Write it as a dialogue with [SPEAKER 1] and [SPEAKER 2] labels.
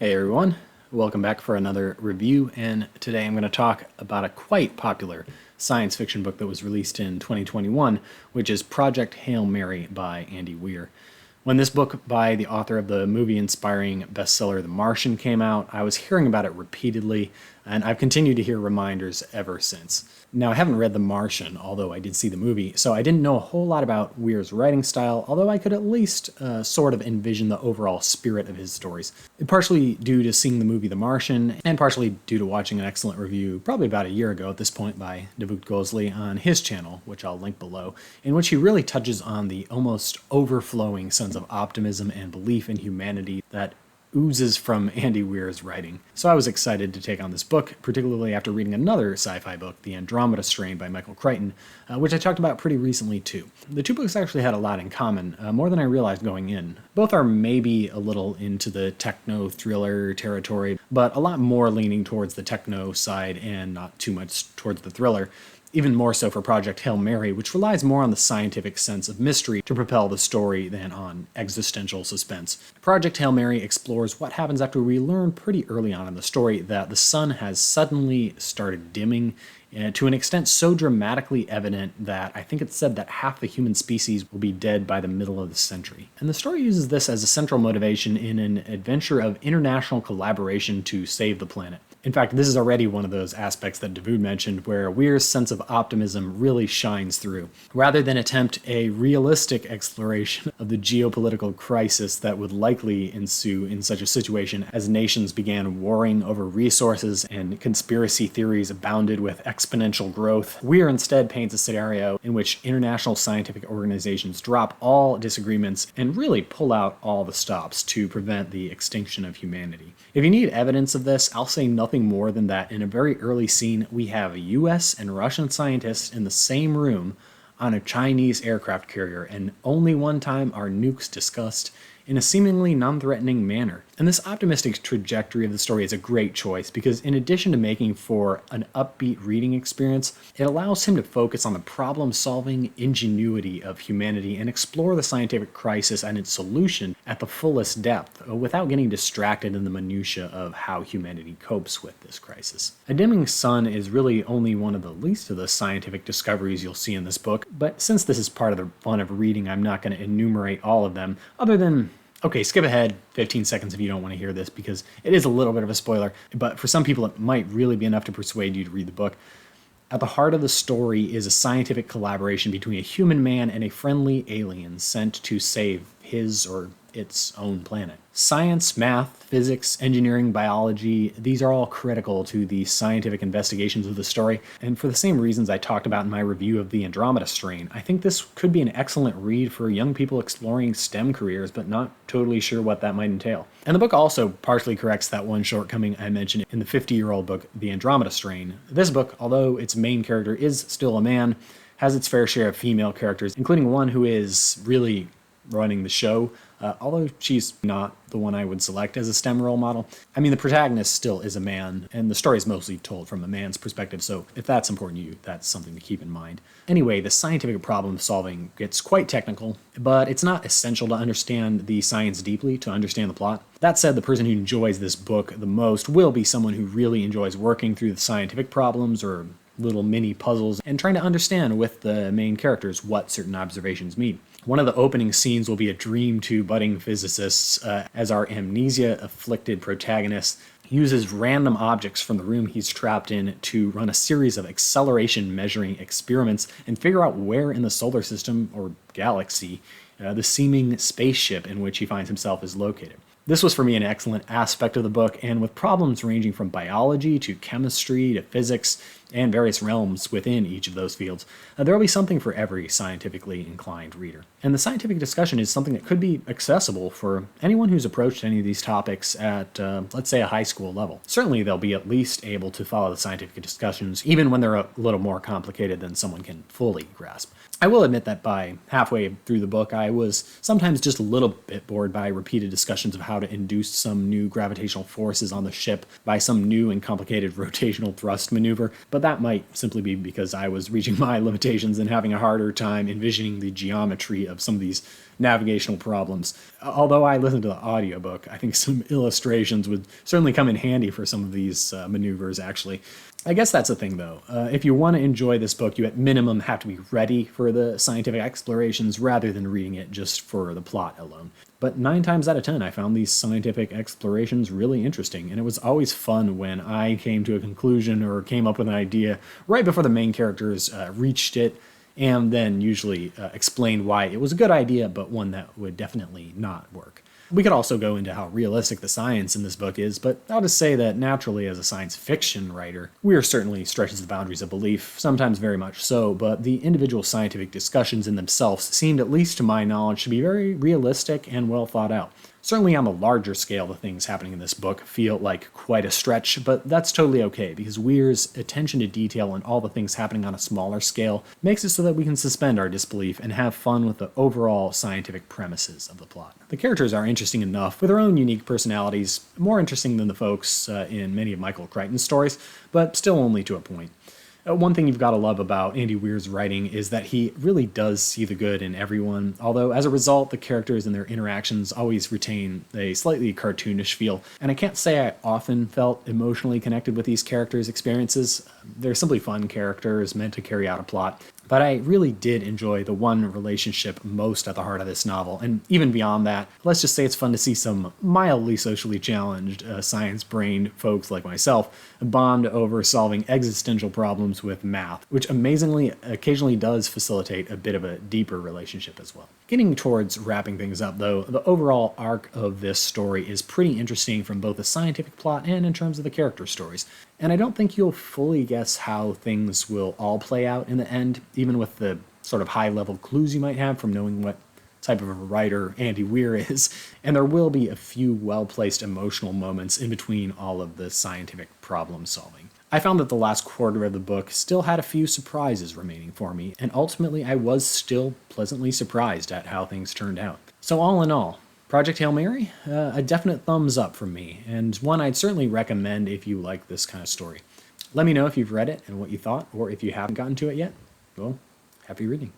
[SPEAKER 1] Hey everyone, welcome back for another review, and today I'm going to talk about a quite popular science fiction book that was released in 2021, which is Project Hail Mary by Andy Weir. When this book by the author of the movie-inspiring bestseller The Martian came out, I was hearing about it repeatedly, and I've continued to hear reminders ever since. Now, I haven't read The Martian, although I did see the movie, so I didn't know a whole lot about Weir's writing style, although I could at least sort of envision the overall spirit of his stories. Partially due to seeing the movie The Martian, and partially due to watching an excellent review, probably about a year ago at this point, by Davood on his channel, which I'll link below, in which he really touches on the almost overflowing sense of optimism and belief in humanity that oozes from Andy Weir's writing. So I was excited to take on this book, particularly after reading another sci-fi book, The Andromeda Strain by Michael Crichton, which I talked about pretty recently too. The two books actually had a lot in common, more than I realized going in. Both are maybe a little into the techno-thriller territory, but a lot more leaning towards the techno side and not too much towards the thriller. Even more so for Project Hail Mary, which relies more on the scientific sense of mystery to propel the story than on existential suspense. Project Hail Mary explores what happens after we learn pretty early on in the story that the sun has suddenly started dimming to an extent so dramatically evident that I think it's said that half the human species will be dead by the middle of the century. And the story uses this as a central motivation in an adventure of international collaboration to save the planet. In fact, this is already one of those aspects that Davood mentioned where Weir's sense of optimism really shines through. Rather than attempt a realistic exploration of the geopolitical crisis that would likely ensue in such a situation as nations began warring over resources and conspiracy theories abounded with exponential growth, Weir instead paints a scenario in which international scientific organizations drop all disagreements and really pull out all the stops to prevent the extinction of humanity. If you need evidence of this, I'll say nothing more than that in a very early scene, we have US and Russian scientists in the same room on a Chinese aircraft carrier, and only one time are nukes discussed in a seemingly non-threatening manner. And this optimistic trajectory of the story is a great choice because in addition to making for an upbeat reading experience, it allows him to focus on the problem-solving ingenuity of humanity and explore the scientific crisis and its solution at the fullest depth without getting distracted in the minutiae of how humanity copes with this crisis. A dimming sun is really only one of the least of the scientific discoveries you'll see in this book, but since this is part of the fun of reading, I'm not going to enumerate all of them, other than okay, skip ahead 15 seconds if you don't want to hear this because it is a little bit of a spoiler, but for some people it might really be enough to persuade you to read the book. At the heart of the story is a scientific collaboration between a human man and a friendly alien sent to save his or its own planet. Science, math, physics, engineering, biology, these are all critical to the scientific investigations of the story, and for the same reasons I talked about in my review of The Andromeda Strain, I think this could be an excellent read for young people exploring STEM careers but not totally sure what that might entail. And the book also partially corrects that one shortcoming I mentioned in the 50-year-old book The Andromeda Strain. This book, although its main character is still a man, has its fair share of female characters, including one who is really running the show, although she's not the one I would select as a STEM role model. I mean, the protagonist still is a man, and the story is mostly told from a man's perspective, so if that's important to you, that's something to keep in mind. Anyway, the scientific problem solving gets quite technical, but it's not essential to understand the science deeply to understand the plot. That said, the person who enjoys this book the most will be someone who really enjoys working through the scientific problems or little mini puzzles and trying to understand with the main characters what certain observations mean. One of the opening scenes will be a dream to budding physicists as our amnesia-afflicted protagonist uses random objects from the room he's trapped in to run a series of acceleration measuring experiments and figure out where in the solar system or galaxy the seeming spaceship in which he finds himself is located. This was for me an excellent aspect of the book, and with problems ranging from biology to chemistry to physics and various realms within each of those fields, there will be something for every scientifically inclined reader. And the scientific discussion is something that could be accessible for anyone who's approached any of these topics at, let's say, a high school level. Certainly they'll be at least able to follow the scientific discussions, even when they're a little more complicated than someone can fully grasp. I will admit that by halfway through the book, I was sometimes just a little bit bored by repeated discussions of how to induce some new gravitational forces on the ship by some new and complicated rotational thrust maneuver, but that might simply be because I was reaching my limitations and having a harder time envisioning the geometry of some of these navigational problems. Although I listened to the audiobook, I think some illustrations would certainly come in handy for some of these maneuvers, actually. I guess that's the thing, though. If you want to enjoy this book, you at minimum have to be ready for the scientific explorations rather than reading it just for the plot alone. But 9 times out of 10, I found these scientific explorations really interesting, and it was always fun when I came to a conclusion or came up with an idea right before the main characters reached it, and then usually explained why it was a good idea, but one that would definitely not work. We could also go into how realistic the science in this book is, but I'll just say that naturally as a science fiction writer, Weir certainly stretches the boundaries of belief, sometimes very much so, but the individual scientific discussions in themselves seemed, at least to my knowledge, to be very realistic and well thought out. Certainly on the larger scale, the things happening in this book feel like quite a stretch, but that's totally okay, because Weir's attention to detail and all the things happening on a smaller scale makes it so that we can suspend our disbelief and have fun with the overall scientific premises of the plot. The characters are interesting enough, with their own unique personalities, more interesting than the folks in many of Michael Crichton's stories, but still only to a point. One thing you've got to love about Andy Weir's writing is that he really does see the good in everyone, although as a result, the characters and their interactions always retain a slightly cartoonish feel. And I can't say I often felt emotionally connected with these characters' experiences. They're simply fun characters meant to carry out a plot. But I really did enjoy the one relationship most at the heart of this novel, and even beyond that, let's just say it's fun to see some mildly socially challenged, science-brained folks like myself bond over solving existential problems with math, which amazingly occasionally does facilitate a bit of a deeper relationship as well. Getting towards wrapping things up, though, the overall arc of this story is pretty interesting from both the scientific plot and in terms of the character stories. And I don't think you'll fully guess how things will all play out in the end, even with the sort of high-level clues you might have from knowing what type of a writer Andy Weir is, and there will be a few well-placed emotional moments in between all of the scientific problem-solving. I found that the last quarter of the book still had a few surprises remaining for me, and ultimately I was still pleasantly surprised at how things turned out. So all in all, Project Hail Mary? A definite thumbs up from me, and one I'd certainly recommend if you like this kind of story. Let me know if you've read it and what you thought, or if you haven't gotten to it yet. Well, happy reading.